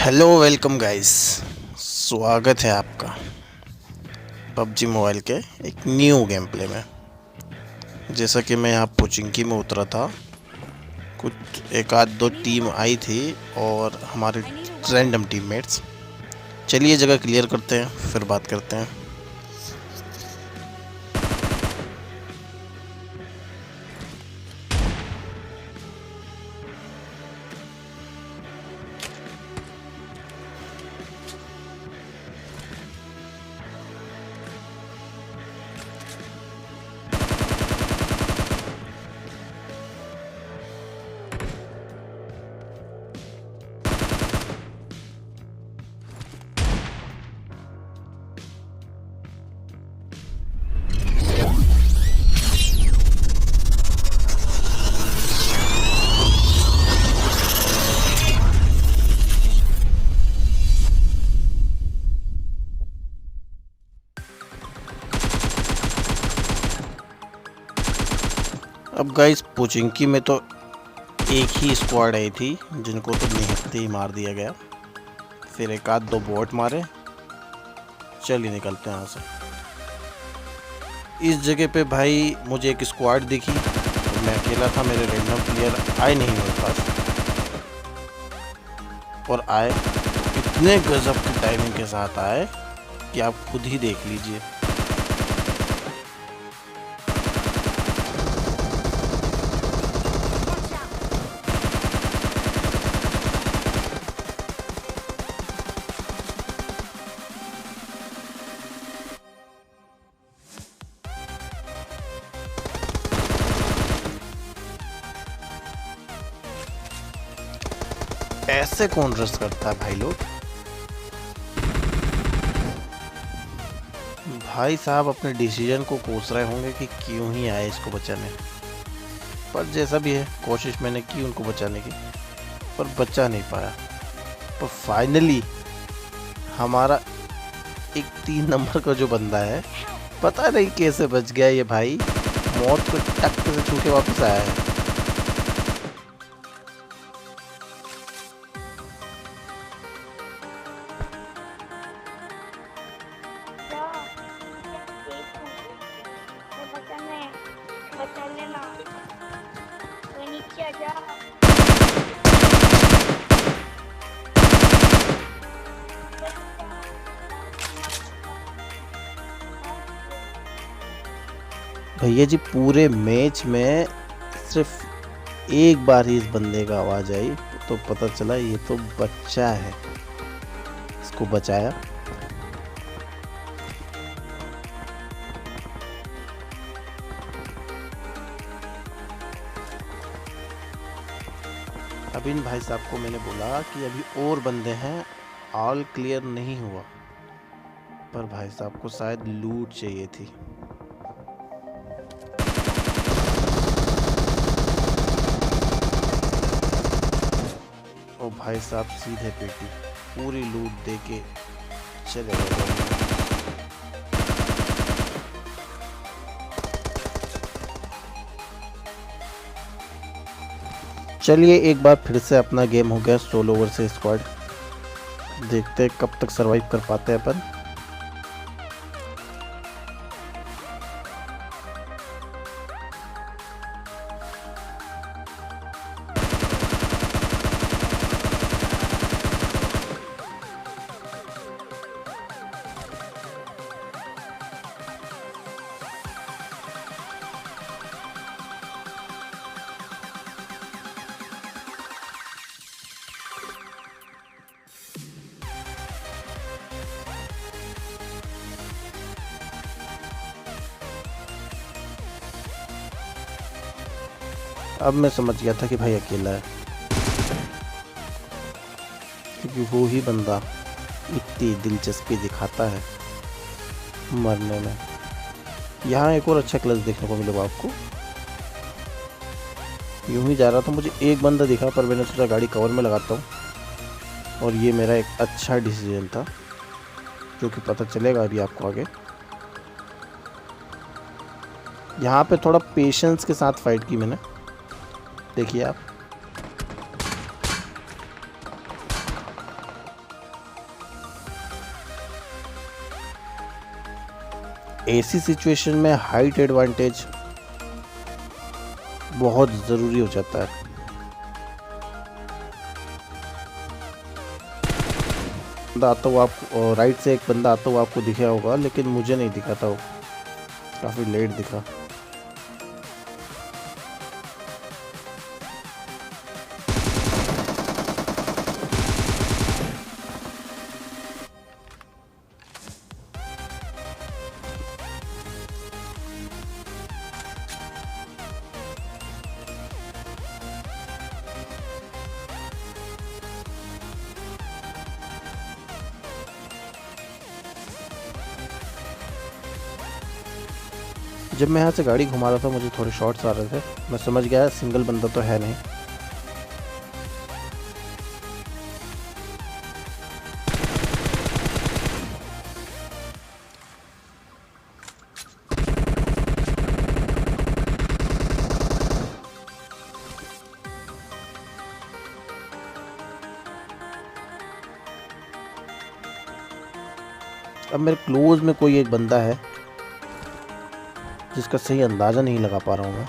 Hello welcome guys. स्वागत है आपका पबजी मोबाइल के एक न्यू गेम प्ले में। जैसा कि मैं यहाँ पोचिंकी में उतरा था, कुछ एक आध दो टीम आई थी और हमारे रैंडम टीममेट्स। चलिए जगह क्लियर करते हैं, फिर बात करते हैं। अब गाइस पोचिंकी में तो एक ही स्क्वाड आई थी जिनको तो निहत्ते ही मार दिया गया। फिर एक आध दो बॉट मारे। चलिए निकलते हैं यहाँ से। इस जगह पे भाई मुझे एक स्क्वाड दिखी, तो मैं अकेला था, मेरे रैंडम प्लेयर आए नहीं मेरे पास, और आए तो इतने गजब की टाइमिंग के साथ आए कि आप खुद ही देख लीजिए। ऐसे कौन रस करता है भाई लोग। भाई साहब अपने डिसीजन को कोस रहे होंगे कि क्यों ही आए इसको बचाने, पर जैसा भी है कोशिश मैंने की उनको बचाने की, पर बचा नहीं पाया। पर फाइनली हमारा एक 3 नंबर का जो बंदा है, पता नहीं कैसे बच गया ये भाई, मौत को टक से छू के वापस आया है। भैया जी पूरे मैच में सिर्फ एक बार ही इस बंदे का आवाज आई तो पता चला ये तो बच्चा है, इसको बचाया। अब इन भाई साहब को मैंने बोला कि अभी और बंदे हैं, ऑल क्लियर नहीं हुआ, पर भाई साहब को शायद लूट चाहिए थी। और भाई साहब सीधे पेटी पूरी लूट दे के चले गए। चलिए एक बार फिर से अपना गेम हो गया सोलो वर्सेस स्क्वाड। देखते हैं कब तक सरवाइव कर पाते हैं अपन। अब मैं समझ गया था कि भाई अकेला है, क्योंकि वो ही बंदा इतनी दिलचस्पी दिखाता है मरने में। यहाँ एक और अच्छा क्लच देखने को मिलेगा आपको। यूं ही जा रहा था, मुझे एक बंदा दिखा, पर मैंने सोचा गाड़ी कवर में लगाता हूँ, और ये मेरा एक अच्छा डिसीजन था, जो कि पता चलेगा अभी आपको आगे। यहाँ पे थोड़ा पेशेंस के साथ फाइट की मैंने, देखिए आप। ऐसी सिचुएशन में हाइट एडवांटेज बहुत ज़रूरी हो जाता है। बंदा आता हुआ आपको राइट से, एक बंदा आता हुआ आपको दिखा होगा, लेकिन मुझे नहीं दिखा था, वो काफ़ी लेट दिखा। जब मैं यहाँ से गाड़ी घुमा रहा था मुझे थोड़े शॉट्स आ रहे थे, मैं समझ गया सिंगल बंदा तो है नहीं। अब मेरे क्लोज में कोई एक बंदा है जिसका सही अंदाज़ा नहीं लगा पा रहा हूँ मैं।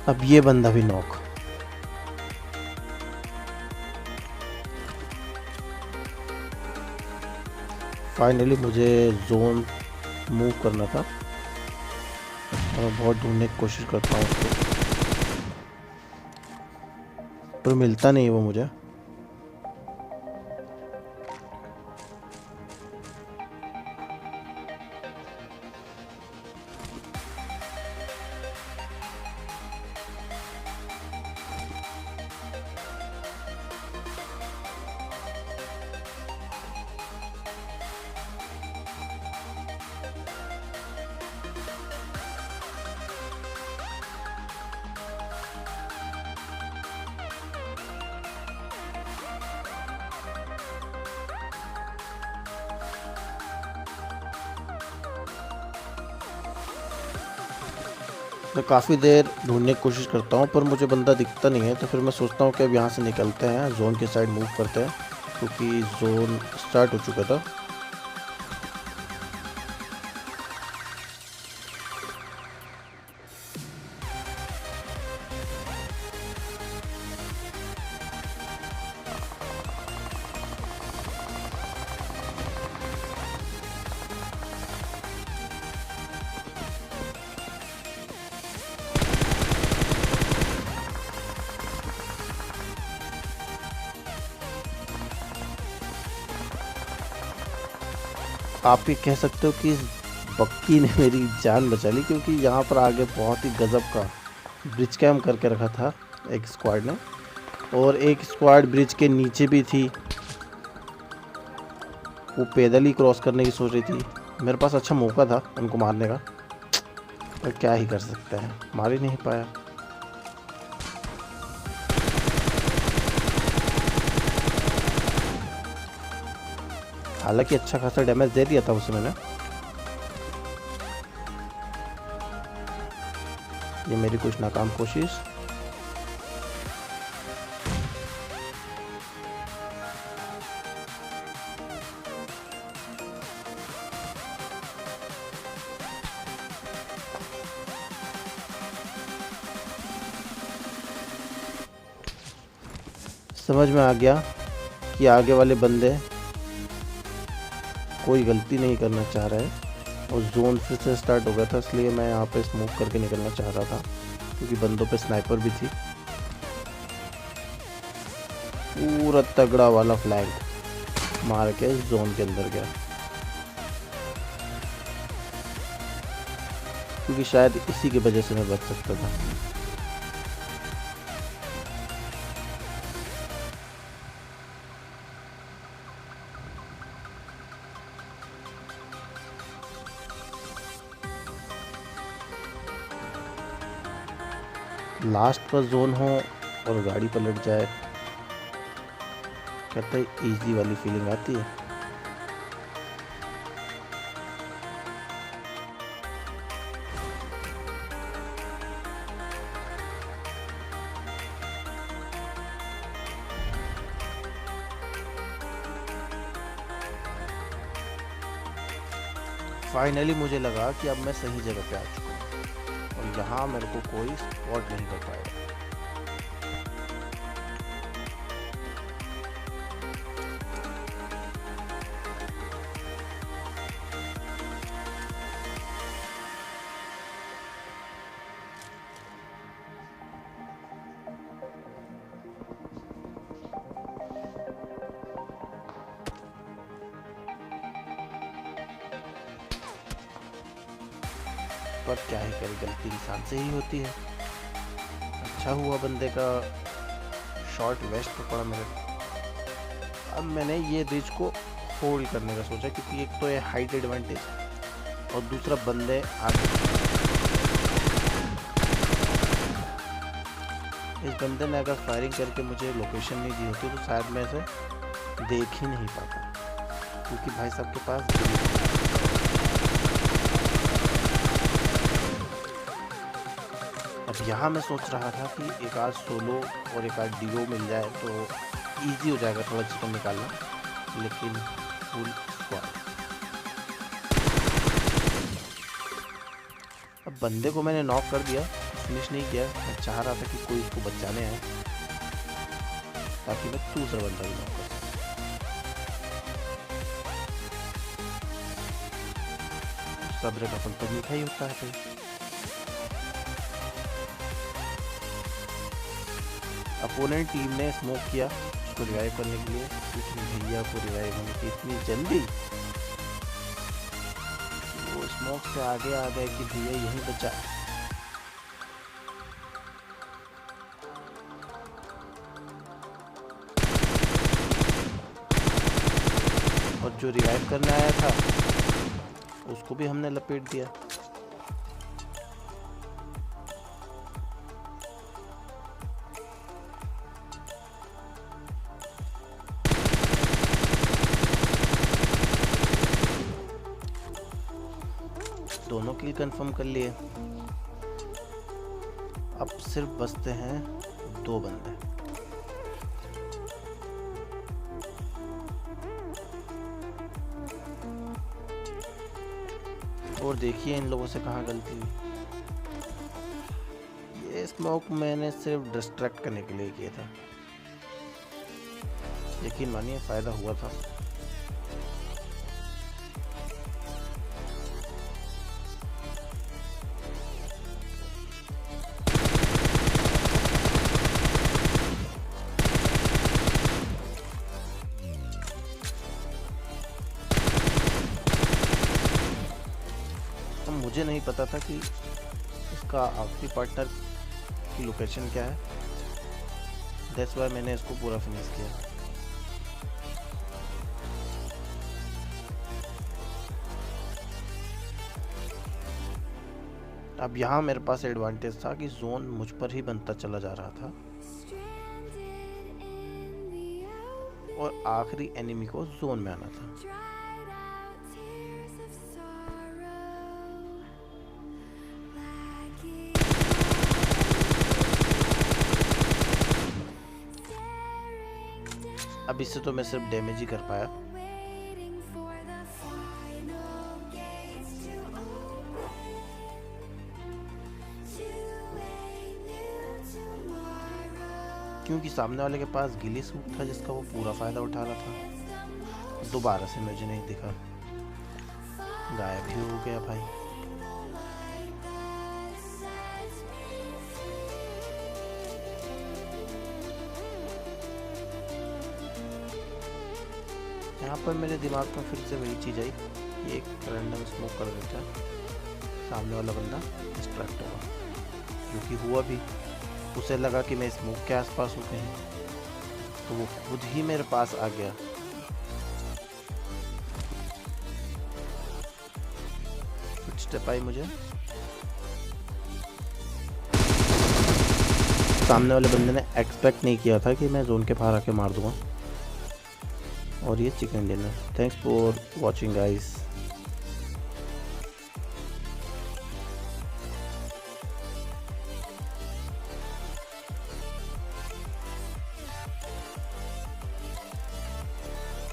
अब ये बंदा भी नॉक। फाइनली मुझे जोन मूव करना था और मैं बहुत ढूंढने की कोशिश करता हूँ उसको, पर मिलता नहीं है वो मुझे। मैं काफ़ी देर ढूंढने की कोशिश करता हूँ पर मुझे बंदा दिखता नहीं है, तो फिर मैं सोचता हूँ कि अब यहाँ से निकलते हैं, जोन के साइड मूव करते हैं, क्योंकि जोन स्टार्ट हो चुका था। आप ये कह सकते हो कि इस बक्की ने मेरी जान बचा ली, क्योंकि यहाँ पर आगे बहुत ही गजब का ब्रिज कैम्प करके रखा था एक स्क्वाड ने, और एक स्क्वाड ब्रिज के नीचे भी थी, वो पैदल ही क्रॉस करने की सोच रही थी। मेरे पास अच्छा मौका था उनको मारने का, पर क्या ही कर सकते हैं, मार ही नहीं पाया। हालांकि अच्छा खासा डैमेज दे दिया था उसे मैंने। ये मेरी कुछ नाकाम कोशिश। समझ में आ गया कि आगे वाले बंदे कोई गलती नहीं करना चाह रहे हैं, और जोन फिर से स्टार्ट हो गया था, इसलिए मैं यहाँ पे स्मोक करके निकलना चाह रहा था, क्योंकि बंदों पे स्नाइपर भी थी। पूरा तगड़ा वाला फ्लैग मार के जोन के अंदर गया, क्योंकि शायद इसी की वजह से मैं बच सकता था। लास्ट पर जोन हो और गाड़ी पलट जाए कहते इजी वाली फीलिंग आती है। फाइनली मुझे लगा कि अब मैं सही जगह पे आ चुका हूँ और यहाँ मेरे को कोई स्पॉट नहीं कर पाएगा। पर क्या ही करे, गलती इंसान से ही होती है। अच्छा हुआ बंदे का शॉट वेस्ट पे पड़ा मेरे। अब मैंने ये रिज को होल्ड करने का सोचा, क्योंकि एक तो ये हाइट एडवांटेज और दूसरा बंदे आगे। इस बंदे ने अगर फायरिंग करके मुझे लोकेशन नहीं दी होती तो शायद मैं इसे देख ही नहीं पाता, क्योंकि भाई साहब के पास अब यहाँ मैं सोच रहा था कि एक आध सोलो और एक आध डीओ मिल जाए तो इजी हो जाएगा थोड़ा चिकन निकालना, लेकिन फुल स्क्वाड। अब बंदे को मैंने नॉक कर दिया, फिनिश नहीं किया। मैं चाह रहा था कि कोई इसको बचाने आए ताकि मैं दूसरा बंदा भी नॉक कर सकूं। सब्र का फल तो मीठा ही होता है भाई। अपोनेंट टीम ने स्मोक किया उसको रिवाइव करने के लिए, लेकिन भैया को रिवाइव होने की इतनी जल्दी, वो स्मोक से आगे आ गए कि भैया यहीं बचा। और जो रिवाइव करने आया था उसको भी हमने लपेट दिया। दोनों किल कंफर्म कर लिए। अब सिर्फ बचते हैं 2 बंदे। और देखिए इन लोगों से कहाँ गलती हुई। ये स्मोक मैंने सिर्फ डिस्ट्रैक्ट करने के लिए किया था, यकीन मानिए फायदा हुआ था। मुझे नहीं पता था कि इसका आखिरी पार्टनर की लोकेशन क्या है, दैट्स व्हाई मैंने इसको पूरा फिनिश किया। अब यहाँ मेरे पास एडवांटेज था कि जोन मुझ पर ही बनता चला जा रहा था और आखिरी एनिमी को जोन में आना था। अब इससे तो मैं सिर्फ डैमेज ही कर पाया। क्योंकि सामने वाले के पास गिली सूट था जिसका वो पूरा फायदा उठा रहा था। दोबारा से मुझे नहीं दिखा, गायब ही हो गया भाई। यहाँ पर मेरे दिमाग में फिर से वही चीज़ आई, ये एक रैंडम स्मोक कर देता, सामने वाला बंदा डिस्ट्रैक्ट होगा, जो कि हुआ भी। उसे लगा कि मैं स्मोक के आसपास हूँ कहीं, तो वो खुद ही मेरे पास आ गया। कुछ स्टेप आई मुझे, सामने वाले बंदे ने एक्सपेक्ट नहीं किया था कि मैं जोन के बाहर आके मार दूंगा। और ये chicken dinner. Thanks for watching guys.